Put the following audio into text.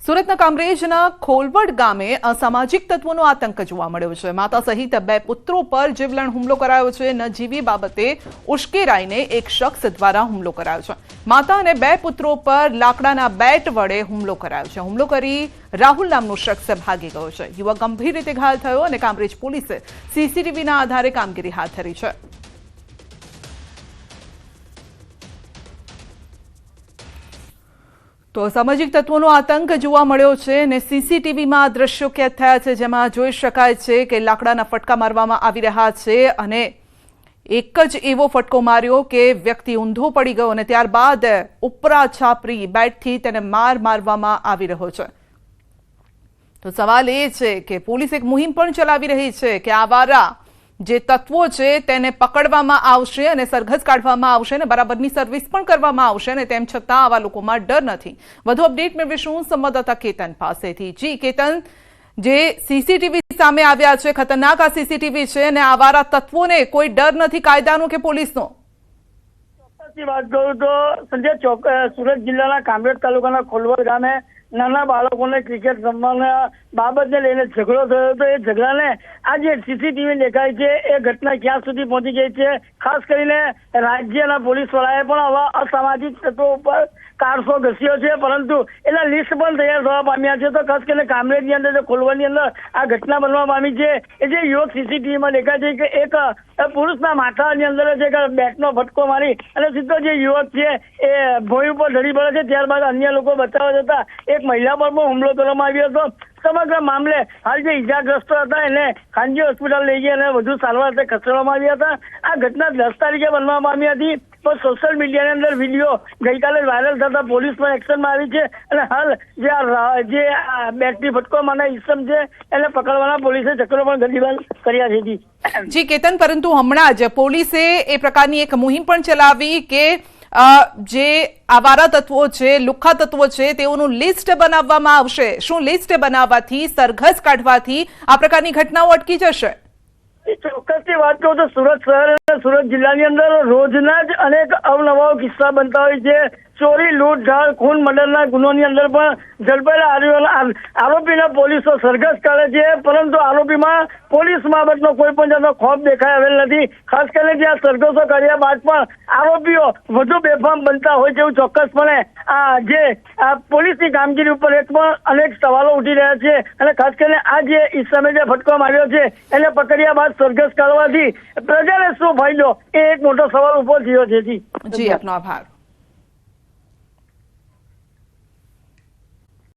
સુરતના કામરેજના ખોલવડ ગામે અસામાજિક તત્વોનો આતંક જોવા મળ્યો છે। માતા સહિત બે પુત્રો પર જીવલેણ હુમલો કરાયો છે। નજીવી બાબતે ઉશ્કેરાઈને એક શખ્સ દ્વારા હુમલો કરાયો છે। માતા અને બે પુત્રો પર લાકડાના બેટ વડે હુમલો કરાયો છે। હુમલો કરી રાહુલ નામનો શખ્સ ભાગી ગયો છે। યુવક ગંભીર રીતે ઘાયલ થયો અને કામરેજ પોલીસે સીસીટીવીના આધારે કામગીરી હાથ ધરી છે। તો સામાજિક તત્વોનો આતંક જોવા મળ્યો છે અને સીસીટીવીમાં દ્રશ્યો કેદ થયા છે, જેમાં જોઈ શકાય છે કે લાકડાના ફટકા મારવામાં આવી રહ્યા છે અને એક જ એવો ફટકો માર્યો કે વ્યક્તિ ઊંધો પડી ગયો અને ત્યારબાદ ઉપરા છાપરી બેટથી તેને મારવામાં આવી રહ્યો છે। તો સવાલ એ છે કે પોલીસ એક મુહિમ પણ ચલાવી રહી છે કે આવારા જે તત્વો છે તેને પકડવામાં આવશે અને સરઘસ કાઢવામાં આવશે અને બરાબરની સર્વિસ પણ કરવામાં આવશે અને તેમ છતાં આવા લોકોમાં ડર નથી। વધુ અપડેટ મેળવીશું સંવાદદાતા કેતન પાસેથી। જી કેતન, જે સીસીટીવી સામે આવ્યા છે, ખતરનાક આ સીસીટીવી છે અને આવારા તત્વોને કોઈ ડર નથી કાયદાનો કે પોલીસનો? વાત કરું તો સંજય સુરત જિલ્લાના કામરેજ તાલુકાના ખોલવડ ગામે નાના બાળકોને ક્રિકેટ રમવાના બાબતને લઈને ઝઘડો થયો હતો। એ ઝઘડાને આ જે સીસીટીવી દેખાય છે એ ઘટના ક્યાં સુધી પહોંચી ગઈ છે, ખાસ કરીને રાજ્યના પોલીસ વડાએ પણ આવા અસામાજિક તત્વો ઉપર કારસો ઘસ્યો છે, પરંતુ એના લિસ્ટ પણ તૈયાર થવા પામ્યા છે। તો ખાસ કરીને કામરેજની અંદર ખોલવાની અંદર આ ઘટના બનવા પામી છે। એ જે યુવક સીસીટીવીમાં દેખાય છે કે એક પુરુષના માથાની અંદર છે કે બેટનો ફટકો મારી અને સીધો જે યુવક છે એ ભોંય ઉપર ઢળી પડે છે। ત્યારબાદ અન્ય લોકો બચાવવા જતા એક મહિલા પર પણ હુમલો કરવામાં આવ્યો હતો। સમગ્ર મામલે હાલ જે ઈજાગ્રસ્તો હતા એને ખાનગી હોસ્પિટલ લઈ ગયા અને વધુ સારવાર ખસેડવામાં આવ્યા હતા। આ ઘટના 10 તારીખે બનવા પામી હતી, પણ સોશિયલ મીડિયાની અંદર વિડીયો ગઈકાલે વાયરલ થતા પોલીસ પણ એક્શનમાં આવી છે અને હાલ જે બેટની ફટકો મારનાર ઈસમ છે એને પકડવાના પોલીસે ચક્રો પણ ગતિમાન કર્યા છે। જી કેતન, પરંતુ હમણાં જ પોલીસે એ પ્રકારની એક મુહિમ પણ ચલાવી કે જે આવારા તત્વો છે, લુખ્ખા તત્વો છે તેઓનું લિસ્ટ બનાવવામાં આવશે। શું લિસ્ટ બનાવવાથી, સરઘસ કાઢવાથી આ પ્રકારની ઘટનાઓ અટકી જશે? ચોક્કસથી વાત કરું તો સુરત શહેર અને સુરત જિલ્લાની અંદર રોજના જ અનેક અવનવા કિસ્સા બનતા હોય છે। ચોરી, લૂંટ, ઢાળ, ખૂન, મર્ડરના ગુનોની અંદર પણ ઝડપાયેલા આરોપીના પોલીસો સરઘસ કાઢે છે, પરંતુ આરોપીમાં પોલીસ બાબતનો કોઈ પણ જાતનો ખોફ દેખાઈ આવેલ નથી। ખાસ કરીને જે આ સરઘસો કર્યા બાદ પણ આરોપીઓ વધુ બેફામ બનતા હોય તેવું ચોક્કસપણે આ પોલીસની કામગીરી ઉપર એક પણ અનેક સવાલો ઉઠી રહ્યા છે અને ખાસ કરીને આ જે ઈસમે જે ફટકો માર્યો છે એને પકડ્યા બાદ સરઘસ કાઢવાથી પ્રજાને શું ફાયદો, એ એક મોટો સવાલ ઉભો થયો છે। જી આપનો આભાર।